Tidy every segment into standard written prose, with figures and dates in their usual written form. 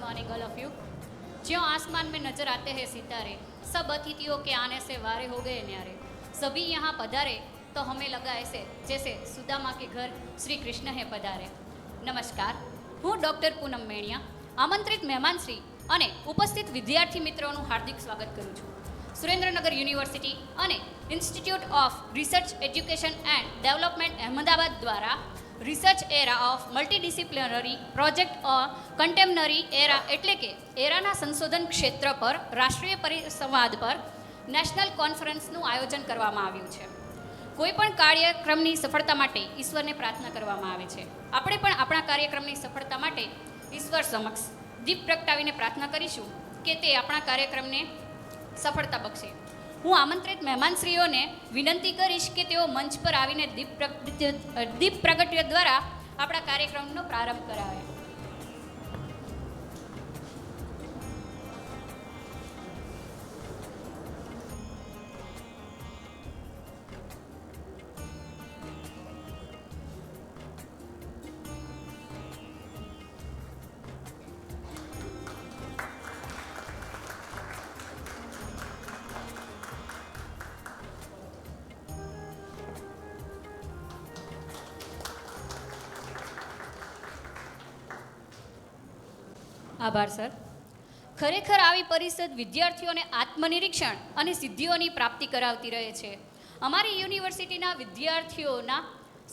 Morning all of you. ज्यों आसमान में नजर आते हैं सितारे, सब अतिथियों के आने से वारे हो गए न्यारे। सभी यहाँ पधारे तो हमें लगा ऐसे जैसे सुदामा के घर श्री कृष्ण है पधारे। नमस्कार, હું ડૉક્ટર પૂનમ મેણિયા આમંત્રિત મહેમાનશ્રી અને ઉપસ્થિત વિદ્યાર્થી મિત્રોનું હાર્દિક સ્વાગત કરું છું। સુરેન્દ્રનગર યુનિવર્સિટી અને institute of research education and development Ahmedabad દ્વારા research era of multidisciplinary project contemporary era એટલે કે એરાના સંશોધન ક્ષેત્ર પર રાષ્ટ્રીય પરિસંવાદ પર નેશનલ કોન્ફરન્સનું આયોજન કરવામાં આવ્યું છે। કોઈપણ કાર્યક્રમની સફળતા માટે ઈશ્વરને પ્રાર્થના કરવામાં આવે છે। આપણે પણ આપણા કાર્યક્રમની સફળતા માટે ઈશ્વર સમક્ષ દીપ પ્રગટાવીને પ્રાર્થના કરીશું કે તે આપણા કાર્યક્રમને સફળતા બક્ષે। હું આમંત્રિત મહેમાનશ્રીઓને વિનંતી કરીશ કે તેઓ મંચ પર આવીને દીપ પ્રગટ્ય દ્વારા આપણા કાર્યક્રમનો પ્રારંભ કરાવે। આભાર સર। ખરેખર આવી પરિષદ વિદ્યાર્થીઓને આત્મનિરીક્ષણ અને સિદ્ધિઓની પ્રાપ્તિ કરાવતી રહે છે। અમારી યુનિવર્સિટીના વિદ્યાર્થીઓના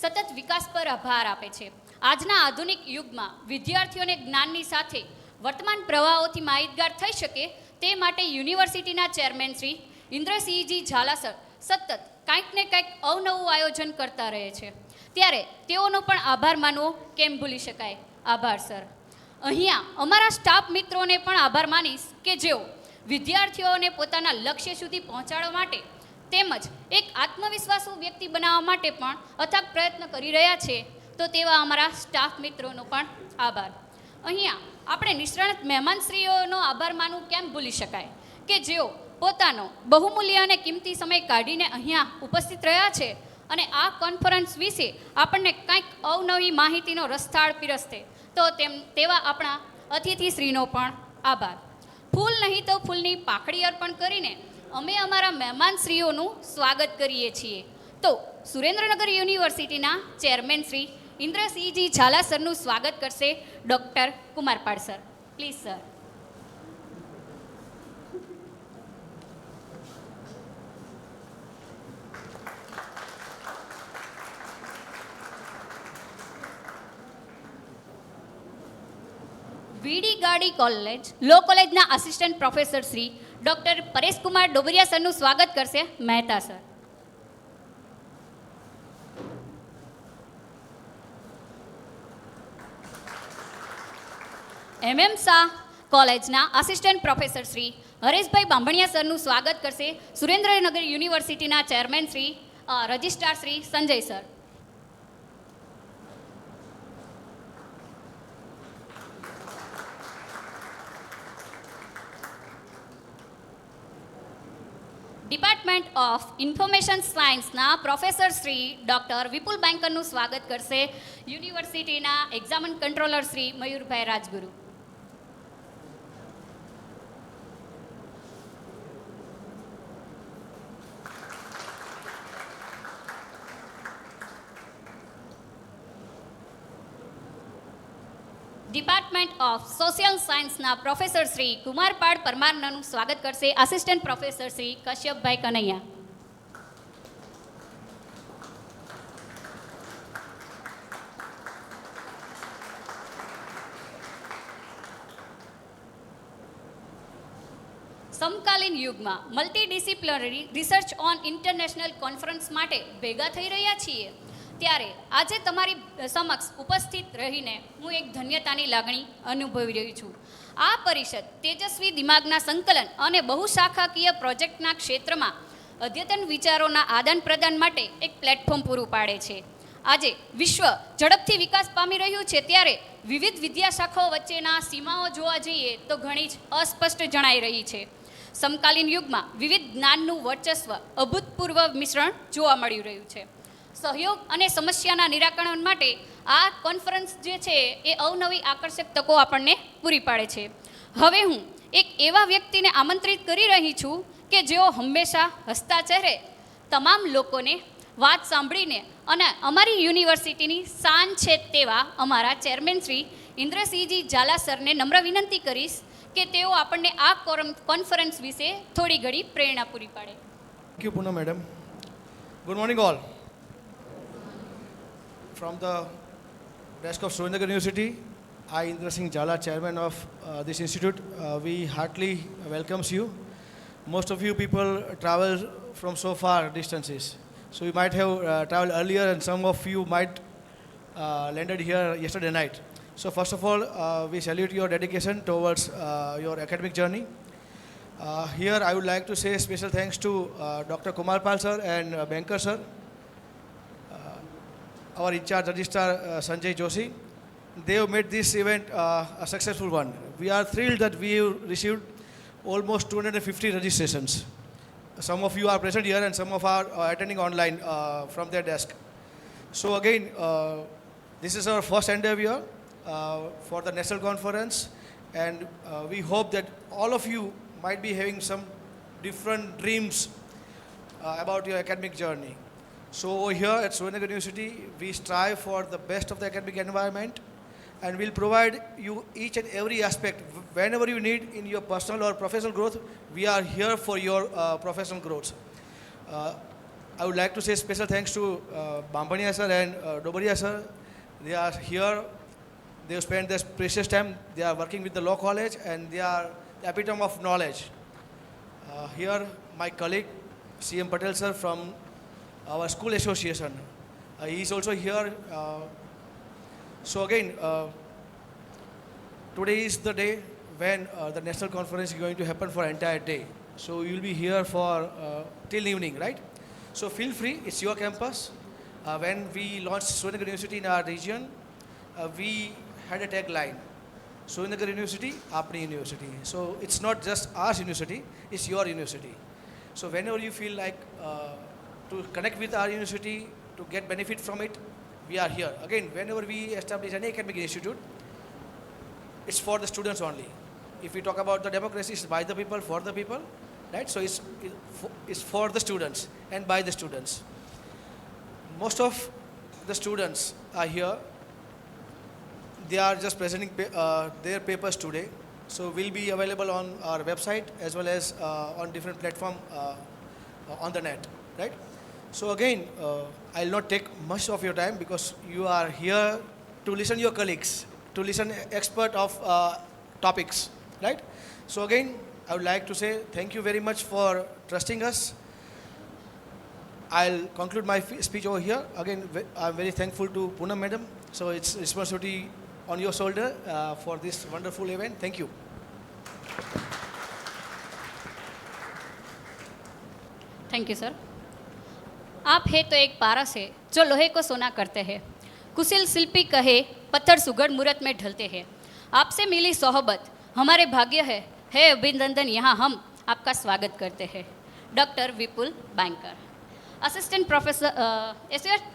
સતત વિકાસ પર આભાર આપે છે। આજના આધુનિક યુગમાં વિદ્યાર્થીઓને જ્ઞાનની સાથે વર્તમાન પ્રવાહોથી માહિતગાર થઈ શકે તે માટે યુનિવર્સિટીના ચેરમેન શ્રી ઇન્દ્રસિંહજી ઝાલા સર સતત કંઈક ને કંઈક અવનવું આયોજન કરતા રહે છે, ત્યારે તેઓનો પણ આભાર માનવો કેમ ભૂલી શકાય। આભાર સર। અહીંયા અમારા સ્ટાફ મિત્રોને પણ આભાર માનીશ કે જેઓ વિદ્યાર્થીઓને પોતાના લક્ષ્ય સુધી પહોંચાડવા માટે તેમજ એક આત્મવિશ્વાસુ વ્યક્તિ બનાવવા માટે પણ અથાગ પ્રયત્ન કરી રહ્યા છે, તો તેવા અમારા સ્ટાફ મિત્રોનો પણ આભાર। અહીંયા આપણે નિષ્ણાત મહેમાનશ્રીઓનો આભાર માનવું કેમ ભૂલી શકાય કે જેઓ પોતાનો બહુમૂલ્ય અને કિંમતી સમય કાઢીને અહીંયા ઉપસ્થિત રહ્યા છે અને આ કોન્ફરન્સ વિશે આપણને કંઈક અવનવી માહિતીનો રસથાળ પીરસતે, તો તેવા આપણા અતિથિશ્રીનો પણ આભાર। ફૂલ નહીં તો ફૂલની પાખડી અર્પણ કરીને અમે અમારા મહેમાનશ્રીઓનું સ્વાગત કરીએ છીએ। તો સુરેન્દ્રનગર યુનિવર્સિટીના ચેરમેન શ્રી ઇન્દ્રસિંહજી ઝાલા સરનું સ્વાગત કરશે doctor Kumarpal sir. Please sir. VD Gadi college law કોલેજના assistant professor Shri doctor Pareshkumar Dobariya સરનું સ્વાગત કરશે મહેતા સર। એમએમ શાહ કોલેજના આસિસ્ટન્ટ પ્રોફેસર શ્રી હરેશભાઈ બાંભણિયા સરનું સ્વાગત કરશે સુરેન્દ્રનગર યુનિવર્સિટીના chairman Shri registrar Shri Sanjay sir. Department of information સાયન્સના પ્રોફેસર શ્રી ડૉક્ટર વિપુલ બેન્કરનું સ્વાગત કરશે યુનિવર્સિટીના exam controller Shri Mayurbhai Rajguru. Department of social સાયન્સના પ્રોફેસર શ્રી કુમારપાળ પરમારનું સ્વાગત કરશે આસિસ્ટન્ટ પ્રોફેસર શ્રી કશ્યપભાઈ કનૈયા। સમકાલીન યુગમાં multidisciplinary research on international conference માટે ભેગા થઈ રહ્યા છીએ, ત્યારે આજે તમારી સમક્ષ ઉપસ્થિત રહીને હું એક ધન્યતાની લાગણી અનુભવી રહી છું। આ પરિષદ તેજસ્વી દિમાગના સંકલન અને બહુશાખાકીય પ્રોજેક્ટના ક્ષેત્રમાં અદ્યતન વિચારોના આદાન પ્રદાન માટે એક પ્લેટફોર્મ પૂરું પાડે છે। આજે વિશ્વ ઝડપથી વિકાસ પામી રહ્યું છે, ત્યારે વિવિધ વિદ્યાશાખાઓ વચ્ચેના સીમાઓ જોવા જઈએ તો ઘણી જ અસ્પષ્ટ જણાઈ રહી છે। સમકાલીન યુગમાં વિવિધ જ્ઞાનનું વર્ચસ્વ અભૂતપૂર્વ મિશ્રણ જોવા મળી રહ્યું છે। સહયોગ અને સમસ્યાના નિરાકરણ માટે આ કોન્ફરન્સ જે છે એ અવનવી આકર્ષક તકો આપણને પૂરી પાડે છે. હવે હું એક એવા વ્યક્તિને આમંત્રિત કરી રહી છું કે જેઓ હંમેશા હસતા ચહેરે તમામ લોકોને વાત સાંભળીને અને અમારી યુનિવર્સિટીની શાન છે તેવા અમારા ચેરમેન શ્રી ઇન્દ્રસિંહજી ઝાલા સરને નમ્ર વિનંતી કરીશ કે તેઓ આપણને આ કોન્ફરન્સ વિશે થોડી ઘણી પ્રેરણા પૂરી પાડે. Thank you, Poonam madam. Good morning, all. From the desk of Surendra University, I, Indra Singh Jhala, chairman of this institute, we heartily welcomes you. Most of you people travel from so far distances, so you might have traveled earlier, and some of you might landed here yesterday night. So first of all, we salute your dedication towards your academic journey. Here I would like to say special thanks to Dr. Kumar Pal sir and Banker sir, our in-charge registrar Sanjay Joshi. They have made this event a successful one. We are thrilled that we have received almost 250 registrations. Some of you are present here and some of are attending online from their desk. So again, this is our first endeavor for the national conference, and we hope that all of you might be having some different dreams about your academic journey. So over here at Surendra University, we strive for the best of the academic environment, and we'll provide you each and every aspect. Whenever you need in your personal or professional growth, we are here for your professional growth. I would like to say special thanks to Bambania sir and Dobaria sir. They are here. They have spent their precious time. They are working with the law college, and they are the epitome of knowledge. Here, my colleague, CM Patel sir from our school association. He is also here. So again, today is the day when the national conference is going to happen for entire day. So you will be here for till evening, right? So feel free, it's your campus. When we launched Surendra University in our region, we had a tagline, Surendra University, Apni University. So it's not just our university, it's your university. So whenever you feel like to connect with our university, to get benefit from it, we are here. Again, whenever we establish any academic institute, it's for the students only. If we talk about the democracy, it's by the people, for the people, right? So it's for the students and by the students. Most of the students are here. They are just presenting their papers today. So will be available on our website as well as on different platform on the net, right? So again, I'll not take much of your time because you are here to listen to your colleagues, to listen expert of topics, right? So again, I would like to say thank you very much for trusting us. I'll conclude my speech over here. Again, I'm very thankful to Poonam madam. So it's responsibility on your shoulder for this wonderful event. Thank you. Thank you sir. आप है तो एक पारस है जो लोहे को सोना करते हैं. कुशल शिल्पी कहे पत्थर सुगढ़ मूरत में ढलते हैं. आपसे मिली सोहबत हमारे भाग्य है अभिनंदन. यहाँ हम आपका स्वागत करते हैं. डॉक्टर विपुल बैंकर, असिस्टेंट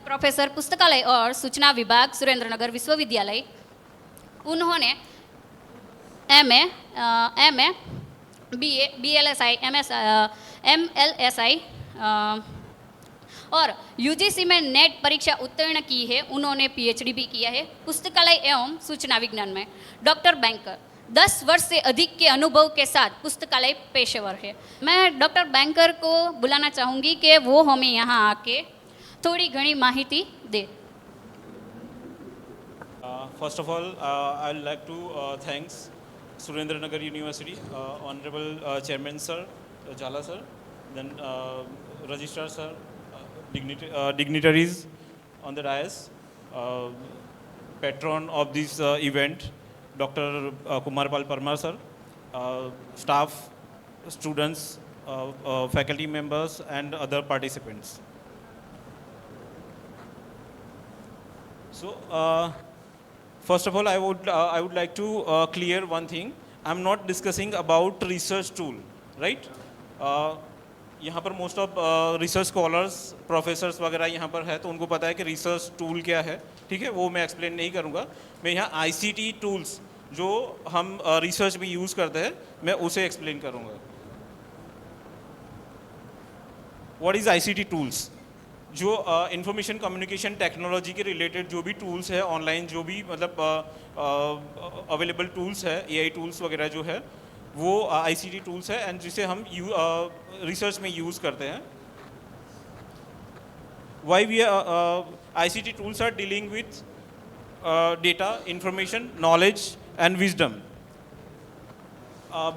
प्रोफेसर पुस्तकालय और सूचना विभाग, सुरेंद्रनगर विश्वविद्यालय. उन्होंने एमए, बीए, बीएलएसआई, एमएलएसआई और यूजीसी में नेट परीक्षा उत्तीर्ण की है. उन्होंने पीएचडी भी किया है पुस्तकालय एवं सूचना विज्ञान में. डॉक्टर बैंकर 10 वर्ष से अधिक के अनुभव के साथ पुस्तकालय पेशेवर है. मैं डॉक्टर बैंकर को बुलाना चाहूँगी कि वो हमें यहाँ आके थोड़ी घनी माहिती दे. First of all, I'd like to thanks Surendranagar University, Honorable Chairman Sir, Jhala Sir, then Registrar Sir, dignitaries on the dais, patron of this event, Dr. Kumar Pal Parmar Sir, staff, students, faculty members and other participants. So, first of all, I would like to clear one thing. I'm not discussing about research tool, right? यहाँ पर most of research scholars professors वगैरह यहाँ पर है, तो उनको पता है कि रिसर्च टूल क्या है, ठीक है, वो मैं एक्सप्लेन नहीं करूँगा। मैं यहाँ आईसीटी टूल्स जो हम रिसर्च में यूज़ करते हैं, मैं उसे एक्सप्लेन करूँगा। What is ICT tools? जो इंफॉर्मेशन कम्युनिकेशन टेक्नोलॉजी के रिलेटेड जो भी टूल्स है ऑनलाइन, जो भी मतलब अवेलेबल टूल्स है, एआई टूल्स वगैरह जो है, वो आईसीटी टूल्स है एंड जिसे हम रिसर्च में यूज़ करते हैं। Why we ICT tools are dealing with data, information, knowledge and wisdom.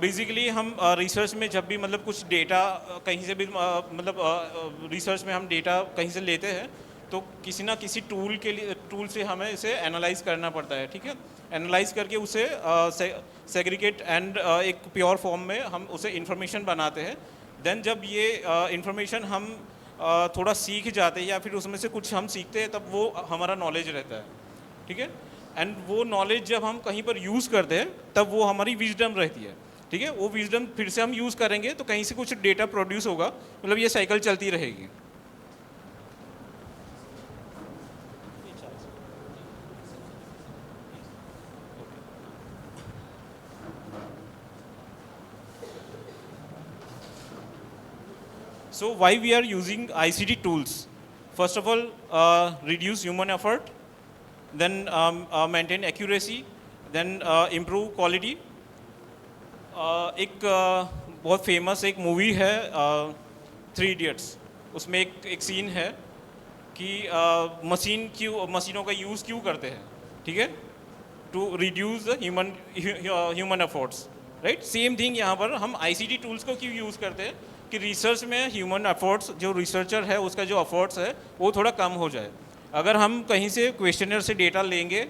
Basically हम रिसर्च में जब भी मतलब कुछ डेटा कहीं से भी मतलब रिसर्च में हम डेटा कहीं से लेते हैं, तो किसी ना किसी टूल से हमें इसे एनालाइज करना पड़ता है, ठीक है। एनालाइज करके उसे सेग्रीगेट एंड एक प्योर फॉर्म में हम उसे इंफॉर्मेशन बनाते हैं। देन जब ये इंफॉर्मेशन हम थोड़ा सीख जाते हैं या फिर उसमें से कुछ हम सीखते हैं, तब वो हमारा नॉलेज रहता है, ठीक है। एंड वो नॉलेज जब हम कहीं पर यूज़ करते हैं, तब वो हमारी विजडम रहती है, ठीक है। वो विजडम फिर से हम यूज़ करेंगे तो कहीं से कुछ डेटा प्रोड्यूस होगा, मतलब ये साइकिल चलती रहेगी। So why we are using ICT tools? First of all, reduce human effort, then maintain accuracy, then improve quality. एक बहुत फेमस एक मूवी है 3 इडियट्स, उसमें एक सीन है कि मशीनों का यूज़ क्यों करते हैं, ठीक है, to reduce the human efforts, right. Same thing यहाँ पर हम आईसीटी टूल्स को क्यों यूज़ करते हैं कि रिसर्च में ह्यूमन एफर्ट्स, जो रिसर्चर है उसका जो एफर्ट्स है वो थोड़ा कम हो जाए। अगर हम कहीं से क्वेश्चनर से डेटा लेंगे,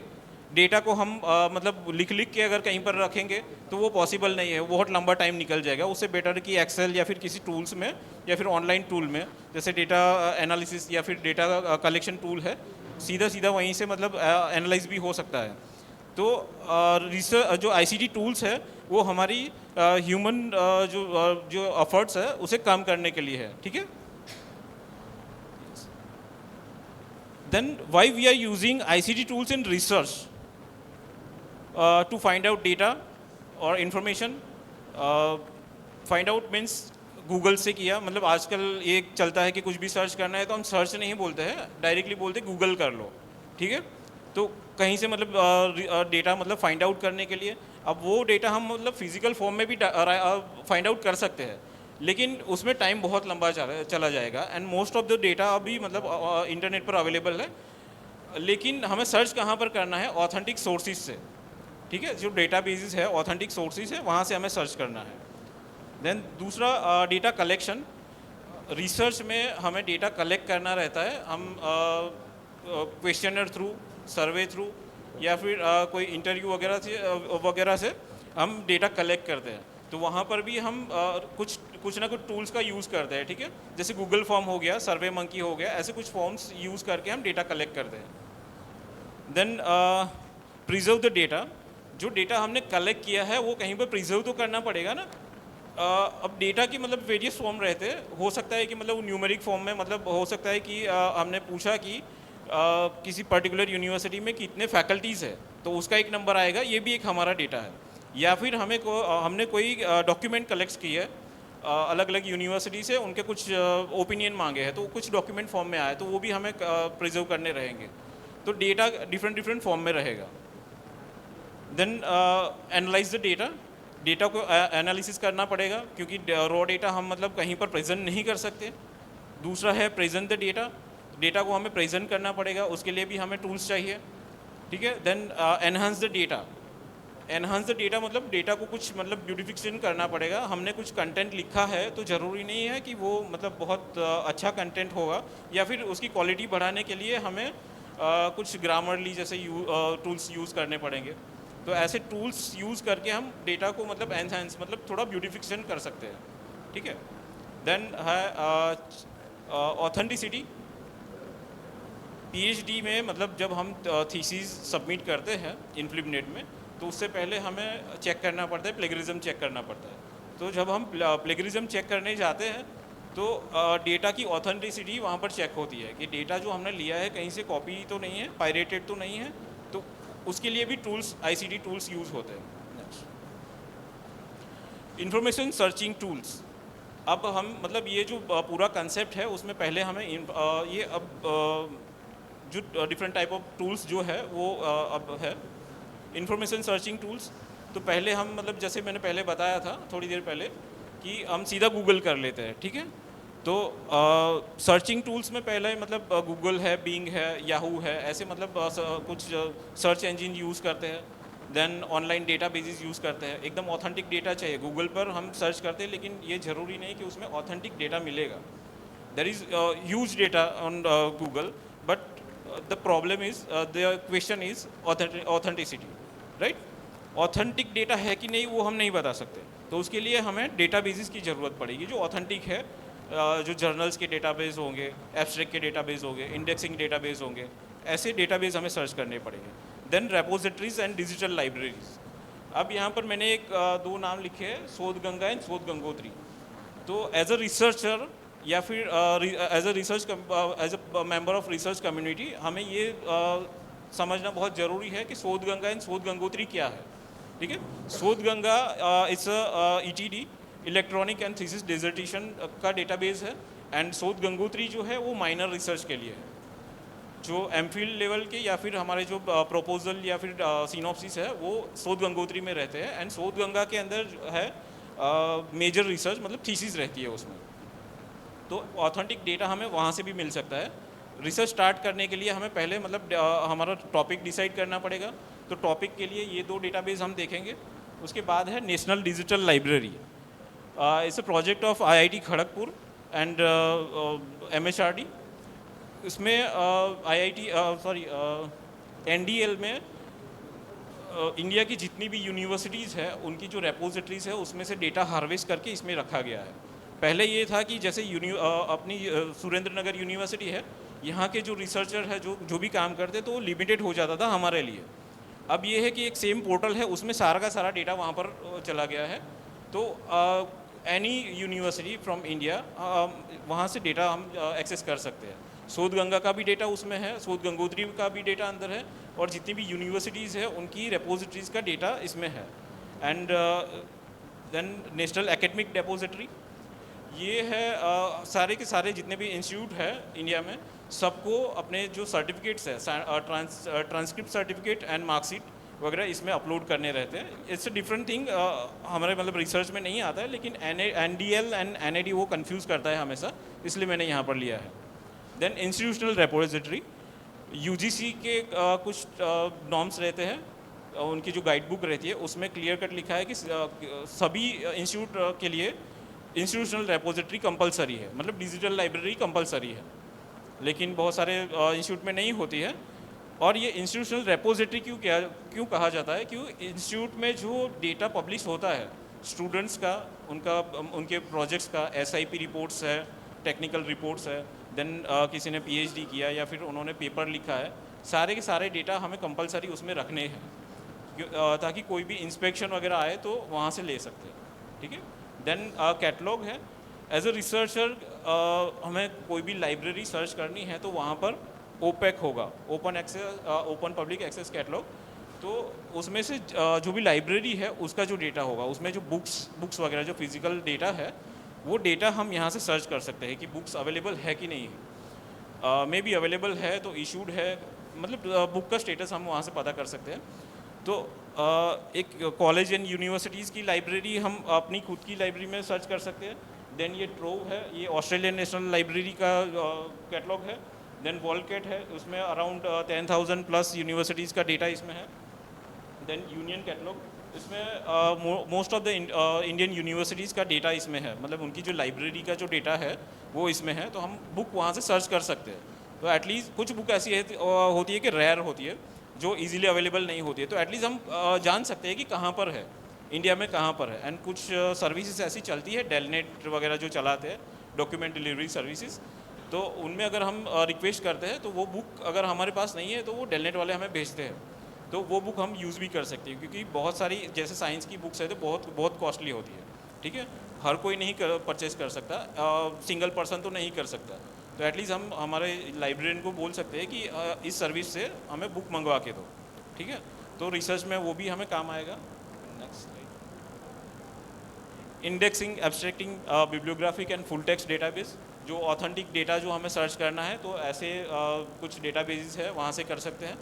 डेटा को हम मतलब लिख के अगर कहीं पर रखेंगे तो वो पॉसिबल नहीं है, बहुत लंबा टाइम निकल जाएगा। उससे बेटर कि एक्सेल या फिर किसी टूल्स में या फिर ऑनलाइन टूल में, जैसे डेटा एनालिसिस या फिर डेटा कलेक्शन टूल है, सीधा वहीं से मतलब एनालाइज भी हो सकता है। तो रिसर्च जो आईसीटी टूल्स है वो हमारी ह्यूमन जो एफर्ट्स है उसे कम करने के लिए है, ठीक है। Then why we are using ICT tools in research? To find out data और information. Find out means Google से किया, मतलब आजकल ये चलता है कि कुछ भी सर्च करना है तो हम सर्च नहीं बोलते हैं, डायरेक्टली बोलते गूगल कर लो, ठीक है। तो कहीं से मतलब डेटा मतलब फाइंड आउट करने के लिए, अब वो डेटा हम मतलब फिजिकल फॉर्म में भी फाइंड आउट कर सकते हैं, लेकिन उसमें टाइम बहुत लंबा चला जाएगा। And most of the data अभी मतलब इंटरनेट पर अवेलेबल है, लेकिन हमें सर्च कहाँ पर करना है? ऑथेंटिक सोर्सेज से, ठीक है। जो डेटा बेसिस है, ऑथेंटिक सोर्सेज है, वहाँ से हमें सर्च करना है। देन दूसरा डेटा कलेक्शन। रिसर्च में हमें डेटा कलेक्ट करना रहता है, हम क्वेश्चनर थ्रू, सर्वे थ्रू या फिर कोई इंटरव्यू वगैरह से हम डेटा कलेक्ट करते हैं। तो वहाँ पर भी हम कुछ ना कुछ टूल्स का यूज़ करते हैं, ठीक है। जैसे गूगल फॉर्म हो गया, सर्वे मंकी हो गया, ऐसे कुछ फॉर्म्स यूज़ करके हम डेटा कलेक्ट करते हैं। Then preserve the data. जो डेटा हमने कलेक्ट किया है वो कहीं पर प्रिजर्व तो करना पड़ेगा ना। अब डेटा की मतलब वेरियस फॉर्म रहते हैं, हो सकता है कि मतलब न्यूमेरिक फॉर्म में, मतलब हो सकता है कि हमने पूछा कि किसी पर्टिकुलर यूनिवर्सिटी में कितने फैकल्टीज़ है, तो उसका एक नंबर आएगा, ये भी एक हमारा डेटा है। या फिर हमने कोई डॉक्यूमेंट कलेक्ट की है अलग अलग यूनिवर्सिटी से, उनके कुछ ओपिनियन मांगे हैं, तो कुछ डॉक्यूमेंट फॉर्म में आए, तो वो भी हमें प्रिजर्व करने रहेंगे। तो डेटा डिफरेंट फॉर्म में रहेगा। Then analyse the data. Data को एनालिसिस करना पड़ेगा, क्योंकि रॉ डेटा हम मतलब कहीं पर प्रेजेंट नहीं कर सकते। दूसरा है प्रेजेंट द डेटा। डेटा को हमें प्रेजेंट करना पड़ेगा, उसके लिए भी हमें टूल्स चाहिए, ठीक है। Then enhance the data. Enhance the data मतलब डेटा को कुछ मतलब ब्यूटिफिकेशन करना पड़ेगा। हमने कुछ कंटेंट लिखा है तो ज़रूरी नहीं है कि वो मतलब बहुत अच्छा कंटेंट होगा, या फिर उसकी क्वालिटी बढ़ाने के लिए हमें कुछ ग्रामरली जैसे टूल्स यूज़ करने पड़ेंगे। तो ऐसे टूल्स यूज़ करके हम डेटा को मतलब एनहांस मतलब थोड़ा ब्यूटिफिकेशन कर सकते हैं, ठीक है। देन है ऑथेंटिसिटी। पीएचडी में मतलब जब हम थीसिस सबमिट करते हैं इनफ्लिबनेट में, तो उससे पहले हमें चेक करना पड़ता है, प्लेगरिज्म चेक करना पड़ता है। तो जब हम प्लेगरिज्म चेक करने जाते हैं तो डेटा की ऑथेंटिसिटी वहाँ पर चेक होती है कि डेटा जो हमने लिया है कहीं से कॉपी तो नहीं है, पायरेटेड तो नहीं है, तो उसके लिए भी टूल्स, आईसीटी टूल्स यूज़ होते हैं। इंफॉर्मेशन सर्चिंग टूल्स, अब हम मतलब ये जो पूरा कंसेप्ट है उसमें पहले हमें ये अब जो डिफरेंट टाइप ऑफ टूल्स जो है वो अब है इंफॉर्मेशन सर्चिंग टूल्स। तो पहले हम मतलब जैसे मैंने पहले बताया था थोड़ी देर पहले कि हम सीधा गूगल कर लेते हैं, ठीक है। तो सर्चिंग टूल्स में पहले मतलब गूगल है, बिंग है, याहू है, ऐसे मतलब कुछ सर्च इंजन यूज़ करते हैं। Then online data basis use करते हैं, एकदम ऑथेंटिक डेटा चाहिए। गूगल पर हम सर्च करते हैं लेकिन ये ज़रूरी नहीं कि उसमें ऑथेंटिक डेटा मिलेगा। There is huge data on Google, but the problem is the question is authenticity, right. Authentic data है कि नहीं वो हम नहीं बता सकते, तो उसके लिए हमें डेटा बेसिस की ज़रूरत पड़ेगी जो ऑथेंटिक है। जो जर्नल्स के डेटाबेस होंगे, एब्स्ट्रैक्ट के डेटाबेस होंगे, इंडेक्सिंग डेटाबेस होंगे, ऐसे डेटाबेस हमें सर्च करने पड़ेंगे। Then repositories and digital libraries. अब यहाँ पर मैंने दो नाम लिखे हैं, शोध गंगा एंड शोध गंगोत्री। तो एज अ रिसर्चर या फिर as a member of research community हमें ये समझना बहुत ज़रूरी है कि शोध गंगा एंड शोध गंगोत्री क्या है, ठीक है। शोध Ganga it's ETD, electronic and thesis dissertation का डेटाबेस है, एंड शोध गंगोत्री जो है वो माइनर रिसर्च के लिए है, जो एमफिल लेवल के या फिर हमारे जो प्रपोजल या फिर सिनॉप्सिस है वो शोध गंगोत्री में रहते हैं। एंड शोध गंगा के अंदर जो है मेजर रिसर्च मतलब थीसिस रहती है उसमें। तो ऑथेंटिक डेटा हमें वहाँ से भी मिल सकता है। रिसर्च स्टार्ट करने के लिए हमें पहले मतलब हमारा टॉपिक डिसाइड करना पड़ेगा। तो टॉपिक के लिए ये दो डेटाबेस हम देखेंगे। उसके बाद है national digital library. It's a project of IIT Kharagpur and MHRD। इसमें NDL में इंडिया की जितनी भी यूनिवर्सिटीज़ है उनकी जो रेपोजिटरीज़ है उसमें से डेटा हार्वेस्ट करके इसमें रखा गया है। पहले ये था कि जैसे अपनी सुरेंद्र नगर यूनिवर्सिटी है, यहाँ के जो रिसर्चर है जो भी काम करते तो वो लिमिटेड हो जाता था हमारे लिए। अब ये है कि एक सेम पोर्टल है, उसमें सारा का सारा डेटा वहाँ पर चला गया है। तो एनी यूनिवर्सिटी फ्रॉम इंडिया वहाँ से डेटा हम एक्सेस कर सकते हैं। शोध गंगा का भी डेटा उसमें है, शोध गंगोत्री का भी डेटा अंदर है, और जितनी भी यूनिवर्सिटीज़ है उनकी रेपोजिटरीज़ का डेटा इसमें है। एंड देन नेशनल एकेडमिक डेपोजिटरी, ये है सारे के सारे जितने भी इंस्टीट्यूट है इंडिया में सबको अपने जो सर्टिफिकेट्स है, ट्रांसक्रिप्ट सर्टिफिकेट एंड मार्कशीट वगैरह इसमें अपलोड करने रहते हैं। इट्स अ डिफरेंट थिंग, हमारे मतलब रिसर्च में नहीं आता है, लेकिन NDL एंड NID वो कंफ्यूज करता है हमेशा, इसलिए मैंने यहाँ पर लिया है। देन इंस्टीट्यूशनल रेपोजिटरी, UGC के कुछ नॉर्म्स रहते हैं, उनकी जो गाइड बुक रहती है उसमें क्लियर कट लिखा है कि सभी इंस्टीट्यूट के लिए इंस्टीट्यूशनल रेपोजिटरी कंपलसरी है, मतलब डिजिटल लाइब्रेरी कंपलसरी है, लेकिन बहुत सारे इंस्टीट्यूट में नहीं होती है। और ये इंस्टीट्यूशनल रेपोजिटरी क्यों कहा जाता है? क्यों इंस्टीट्यूट में जो डेटा पब्लिश होता है स्टूडेंट्स का, उनके प्रोजेक्ट्स का, SIP रिपोर्ट्स है, टेक्निकल रिपोर्ट्स है, देन किसी ने PhD किया या फिर उन्होंने पेपर लिखा है, सारे के सारे डेटा हमें कंपलसरी उसमें रखने हैं ताकि कोई भी इंस्पेक्शन वगैरह आए तो वहाँ से ले सकते हैं, ठीक है। देन कैटलॉग है। एज अ रिसर्चर हमें कोई भी लाइब्रेरी सर्च करनी है तो वहाँ पर OPAC होगा, ओपन पब्लिक एक्सेस कैटलॉग। तो उसमें से जो भी लाइब्रेरी है उसका जो डेटा होगा, उसमें जो बुक्स वगैरह जो फिजिकल डेटा है वो डेटा हम यहाँ से सर्च कर सकते हैं कि बुक्स अवेलेबल है कि नहीं है। मे बी अवेलेबल है तो इशूड है, मतलब बुक का स्टेटस हम वहाँ से पता कर सकते हैं। तो एक कॉलेज एंड यूनिवर्सिटीज़ की लाइब्रेरी हम अपनी खुद की लाइब्रेरी में सर्च कर सकते हैं। देन ये ट्रोव है, ये ऑस्ट्रेलियन नेशनल लाइब्रेरी का कैटलॉग है। देन वॉलकेट है, उसमें अराउंड 10,000 प्लस यूनिवर्सिटीज़ का डेटा इसमें है। देन यूनियन कैटलॉग, इसमें most of the Indian universities का डेटा इसमें है, मतलब उनकी जो लाइब्रेरी का जो डेटा है वो इसमें है, तो हम बुक वहाँ से सर्च कर सकते हैं। तो एटलीस्ट कुछ बुक ऐसी होती है कि रेयर होती है जो इजीली अवेलेबल नहीं होती है, तो एटलीस्ट हम जान सकते हैं कि कहाँ पर है, इंडिया में कहाँ पर है। एंड कुछ सर्विसेज ऐसी चलती है, डेलनेट वगैरह जो चलाते हैं, डॉक्यूमेंट डिलीवरी सर्विसेज, तो उनमें अगर हम रिक्वेस्ट करते हैं तो वो बुक अगर हमारे पास नहीं है तो वो डेलनेट वाले हमें भेजते हैं, तो वो बुक हम यूज़ भी कर सकते हैं। क्योंकि बहुत सारी जैसे साइंस की बुक्स है तो बहुत कॉस्टली होती है, ठीक है, हर कोई नहीं परचेस कर सकता, सिंगल पर्सन तो नहीं कर सकता। तो एटलीस्ट हम हमारे लाइब्रेरियन को बोल सकते हैं कि इस सर्विस से हमें बुक मंगवा के दो, ठीक है। तो रिसर्च में वो भी हमें काम आएगा। Next slide. Indexing, abstracting bibliographic and full text database, जो ऑथेंटिक डेटा जो हमें सर्च करना है तो ऐसे कुछ डेटाबेसेस है वहाँ से कर सकते हैं।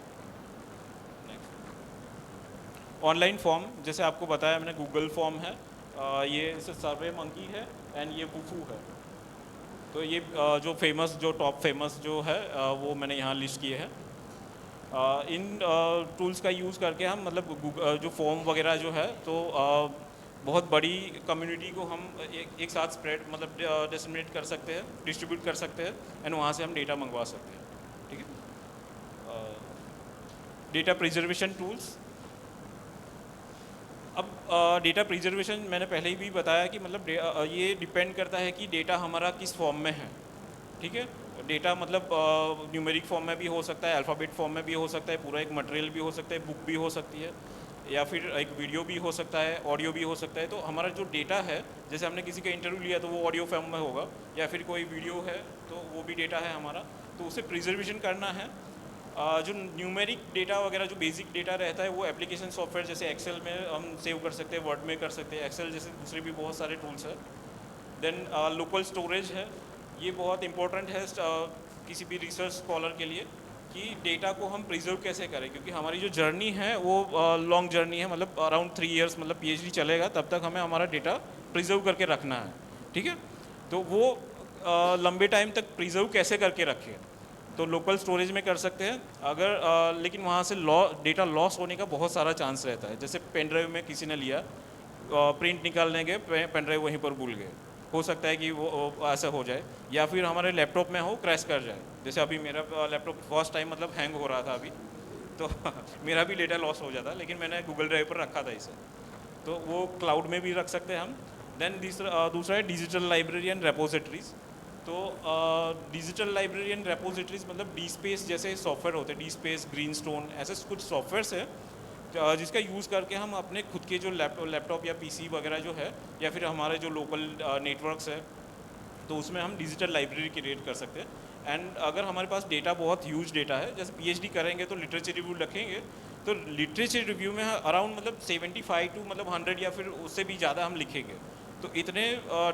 ऑनलाइन फॉर्म, जैसे आपको बताया मैंने, गूगल फॉर्म है, ये सर्वे मंकी है एंड ये वुफू है। तो ये जो फेमस, जो टॉप फेमस जो है वो मैंने यहाँ लिस्ट किए हैं। इन टूल्स का यूज़ करके हम मतलब जो फॉर्म वगैरह जो है तो बहुत बड़ी कम्युनिटी को हम एक साथ स्प्रेड मतलब डिसमिनेट कर सकते हैं, डिस्ट्रीब्यूट कर सकते हैं एंड वहाँ से हम डेटा मंगवा सकते हैं, ठीक है। Data preservation tools. अब डेटा प्रिजर्वेशन मैंने पहले ही भी बताया कि मतलब ये डिपेंड करता है कि डेटा हमारा किस फॉर्म में है, ठीक है। डेटा मतलब न्यूमेरिक फॉर्म में भी हो सकता है, अल्फ़ाबेट फॉर्म में भी हो सकता है, पूरा एक मटेरियल भी हो सकता है, बुक भी हो सकती है, या फिर एक वीडियो भी हो सकता है, ऑडियो भी हो सकता है। तो हमारा जो डेटा है, जैसे हमने किसी का इंटरव्यू लिया तो वो ऑडियो फॉर्म में होगा, या फिर कोई वीडियो है तो वो भी डेटा है हमारा, तो उसे प्रिजर्वेशन करना है। जो न्यूमेरिक डेटा वगैरह जो बेसिक डेटा रहता है वो एप्लीकेशन सॉफ्टवेयर जैसे एक्सेल में हम सेव कर सकते हैं, वर्ड में कर सकते हैं, एक्सेल जैसे दूसरे भी बहुत सारे टूल्स हैं। देन लोकल स्टोरेज है, ये बहुत इंपॉर्टेंट है किसी भी रिसर्च स्कॉलर के लिए कि डेटा को हम प्रिजर्व कैसे करें, क्योंकि हमारी जो जर्नी है वो लॉन्ग जर्नी है, मतलब अराउंड 3 इयर्स, मतलब पीएचडी चलेगा तब तक हमें हमारा डेटा प्रिजर्व करके रखना है, ठीक है। तो वो लंबे टाइम तक प्रिजर्व कैसे करके रखें, तो लोकल स्टोरेज में कर सकते हैं अगर लेकिन वहाँ से डेटा लॉस होने का बहुत सारा चांस रहता है। जैसे पेन ड्राइव में किसी ने लिया, प्रिंट निकालने गए, पेन ड्राइव वहीं पर भूल गए, हो सकता है कि वो ऐसा हो जाए, या फिर हमारे लैपटॉप में हो क्रैश कर जाए। जैसे अभी मेरा लैपटॉप फर्स्ट टाइम मतलब हैंग हो रहा था अभी, तो मेरा भी डेटा लॉस हो जाता, लेकिन मैंने गूगल ड्राइव पर रखा था इसे, तो वो क्लाउड में भी रख सकते हैं हम। देन दूसरा है डिजिटल लाइब्रेरी एंड रेपोजिटरीज। तो डिजिटल लाइब्रेरी एंड रेपोजिटरीज मतलब डी स्पेस जैसे सॉफ्टवेयर होते हैं, डी स्पेस, ग्रीनस्टोन, ऐसे कुछ सॉफ्टवेयर्स है जिसका यूज़ करके हम अपने खुद के जो लैपटॉप या पीसी वगैरह जो है, या फिर हमारे जो लोकल नेटवर्क्स है, तो उसमें हम डिजिटल लाइब्रेरी क्रिएट कर सकते हैं। एंड अगर हमारे पास डेटा बहुत ह्यूज डेटा है, जैसे पीएचडी करेंगे तो लिटरेचर रिव्यू रखेंगे, तो लिटरेचर रिव्यू में अराउंड मतलब 75 टू मतलब 100 या फिर उससे भी ज़्यादा हम लिखेंगे। तो इतने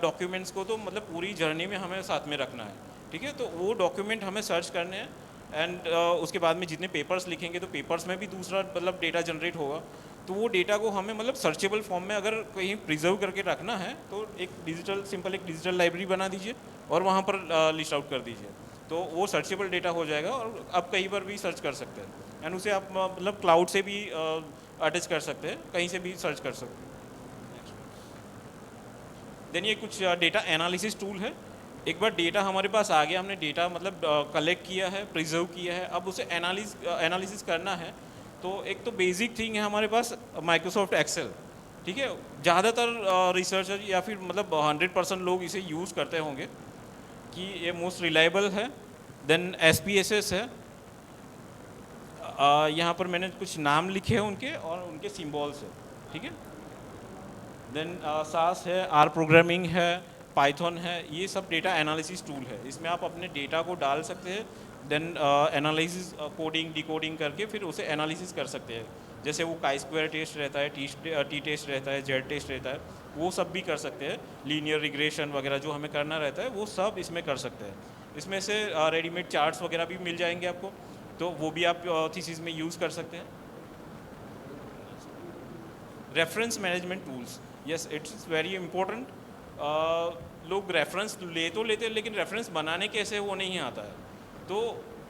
डॉक्यूमेंट्स को तो मतलब पूरी जर्नी में हमें साथ में रखना है, ठीक है। तो वो डॉक्यूमेंट हमें सर्च करने हैं एंड उसके बाद में जितने पेपर्स लिखेंगे तो पेपर्स में भी दूसरा मतलब डेटा जनरेट होगा। तो वो डेटा को हमें मतलब सर्चेबल फॉर्म में अगर कहीं प्रिजर्व करके रखना है तो एक डिजिटल लाइब्रेरी बना दीजिए और वहाँ पर लिस्ट आउट कर दीजिए, तो वो सर्चेबल डेटा हो जाएगा और आप कहीं पर भी सर्च कर सकते हैं एंड उसे आप मतलब क्लाउड से भी अटैच कर सकते हैं, कहीं से भी सर्च कर सकते हैं। देन ये कुछ डेटा एनालिसिस टूल है। एक बार डेटा हमारे पास आ गया, हमने डेटा मतलब कलेक्ट किया है, प्रिजर्व किया है, अब उसे एनालिसिस करना है। तो एक तो बेसिक थिंग है हमारे पास माइक्रोसॉफ्ट एक्सेल, ठीक है। ज़्यादातर रिसर्चर या फिर मतलब 100% लोग इसे यूज़ करते होंगे कि ये मोस्ट रिलायबल है। देन SPSS है, यहाँ पर मैंने कुछ नाम लिखे हैं उनके और उनके सिम्बॉल्स है, ठीक है। देन SAS है, R प्रोग्रामिंग है, पाइथन है, ये सब डेटा एनालिसिस टूल है। इसमें आप अपने डेटा को डाल सकते हैं, देन एनालिसिस कोडिंग डिकोडिंग करके फिर उसे एनालिसिस कर सकते हैं। जैसे वो chi-square टेस्ट रहता है, टी टेस्ट रहता है, Z टेस्ट रहता है, वो सब भी कर सकते हैं। लीनियर रिग्रेशन वगैरह जो हमें करना रहता है वो सब इसमें कर सकते हैं। इसमें से रेडीमेड चार्ट्स वगैरह भी मिल जाएंगे आपको, तो वो भी आप थीसिस में यूज़ कर सकते हैं। Reference management tools, yes it's very important. लोग रेफरेंस ले तो लेते हैं लेकिन रेफरेंस बनाने कैसे वो नहीं आता है, तो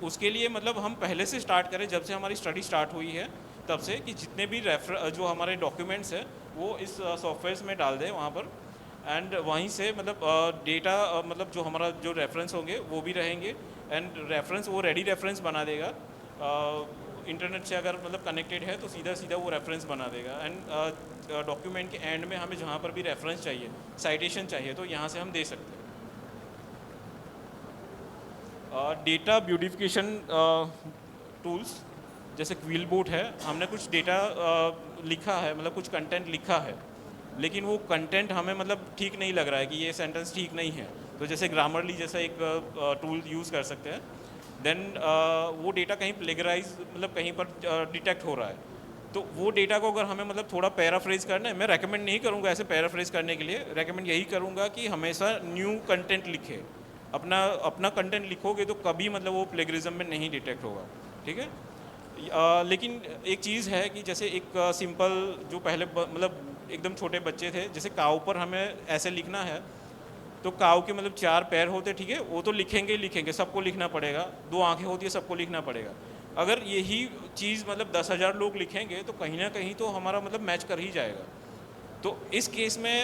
उसके लिए मतलब हम पहले से स्टार्ट करें, जब से हमारी स्टडी स्टार्ट हुई है तब से, कि जितने भी जो हमारे डॉक्यूमेंट्स हैं वो इस सॉफ्टवेयर्स में डाल दें वहाँ पर, एंड वहीं से मतलब डेटा मतलब जो हमारा जो रेफरेंस होंगे वो भी रहेंगे, एंड रेफरेंस वो रेडी रेफरेंस बना देगा। इंटरनेट से अगर मतलब कनेक्टेड है तो सीधा सीधा वो रेफरेंस बना देगा। एंड डॉक्यूमेंट के एंड में हमें जहाँ पर भी रेफरेंस चाहिए, साइटेशन चाहिए, तो यहाँ से हम दे सकते हैं। डेटा ब्यूटिफिकेशन टूल्स जैसे क्विलबोट है, हमने कुछ डेटा लिखा है, मतलब कुछ कंटेंट लिखा है, लेकिन वो कंटेंट हमें मतलब ठीक नहीं लग रहा है कि ये सेंटेंस ठीक नहीं है, तो जैसे ग्रामरली जैसा एक टूल यूज़ कर सकते हैं, देन वो डेटा कहीं प्लेगराइज मतलब कहीं पर डिटेक्ट हो रहा है, तो वो डेटा को अगर हमें मतलब थोड़ा पैराफ्रेज करना है, मैं रेकमेंड नहीं करूँगा ऐसे पैराफ्रेज करने के लिए, रेकमेंड यही करूँगा कि हमेशा न्यू कंटेंट लिखे, अपना अपना कंटेंट लिखोगे तो कभी मतलब वो प्लेगरिज्म में नहीं डिटेक्ट होगा, ठीक है। लेकिन एक चीज़ है कि जैसे एक सिंपल जो पहले मतलब एकदम छोटे बच्चे थे, जैसे काऊ पर हमें ऐसे लिखना है, तो काऊ के मतलब 4 पैर होते, ठीक है, वो तो लिखेंगे ही लिखेंगे, सबको लिखना पड़ेगा, 2 आंखें होती है, सबको लिखना पड़ेगा। अगर यही चीज़ मतलब 10,000 लोग लिखेंगे तो कहीं ना कहीं तो हमारा मतलब मैच कर ही जाएगा। तो इस केस में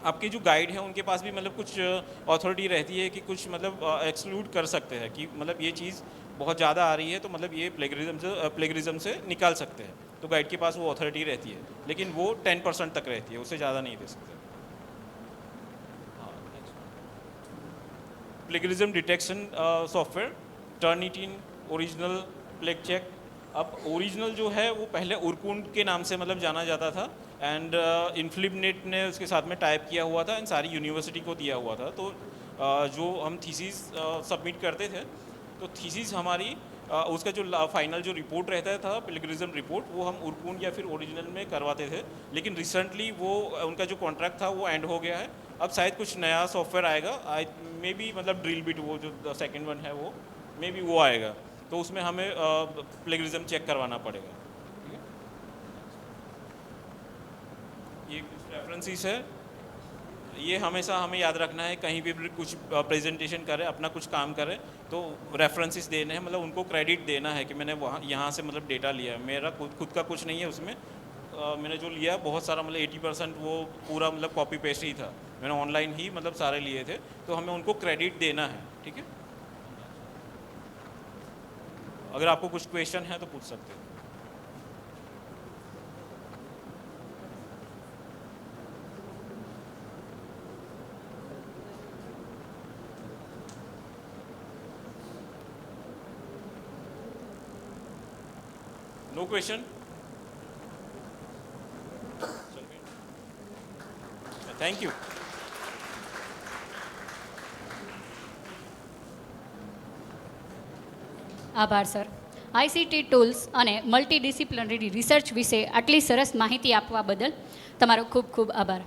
आपके जो गाइड हैं उनके पास भी मतलब कुछ अथॉरिटी रहती है कि कुछ मतलब एक्सक्लूड कर सकते हैं कि मतलब ये चीज़ बहुत ज़्यादा आ रही है तो मतलब ये प्लेगरिज्म से निकाल सकते हैं, तो गाइड के पास वो अथॉरिटी रहती है, लेकिन वो 10% तक रहती है, उससे ज़्यादा नहीं दे सकते। Plagiarism detection software Turnitin original plag check. अब ओरिजिनल जो है वो पहले उरकुंड के नाम से मतलब जाना जाता था, एंड इन्फ्लिबनेट ने उसके साथ में टाइप किया हुआ था एंड सारी यूनिवर्सिटी को दिया हुआ था। तो जो हम थीसिस सबमिट करते थे, तो थीसिस हमारी उसका जो फाइनल जो रिपोर्ट रहता था प्लेगरिज्म रिपोर्ट, वो हम उरकुंड या फिर ओरिजिनल में करवाते थे, लेकिन रिसेंटली वो उनका जो कॉन्ट्रैक्ट था वो एंड हो गया है। अब शायद कुछ नया सॉफ्टवेयर आएगा, आई मे बी मतलब ड्रिल बिट, वो जो सेकेंड वन है वो मे बी वो आएगा, तो उसमें हमें प्लेगरिज्म चेक करवाना पड़ेगा, ठीक है। ये कुछ रेफरेंसेस है, ये हमेशा हमें याद रखना है, कहीं भी कुछ प्रेजेंटेशन करें, अपना कुछ काम करें, तो रेफरेंसेस देने हैं, मतलब उनको क्रेडिट देना है कि मैंने वहाँ यहाँ से मतलब डेटा लिया है, मेरा खुद का कुछ नहीं है उसमें। मैंने जो लिया बहुत सारा मतलब 80% वो पूरा मतलब कॉपी पेस्ट ही था, मैंने ऑनलाइन ही मतलब सारे लिए थे, तो हमें उनको क्रेडिट देना है, ठीक है। अगर आपको कुछ क्वेश्चन है तो पूछ सकते हैं। No question, thank you. આભાર સર. આઈસીટી ટૂલ્સ અને મલ્ટીડિસિપ્લિનરી રિસર્ચ વિશે આટલી સરસ માહિતી આપવા બદલ તમારો ખૂબ ખૂબ આભાર.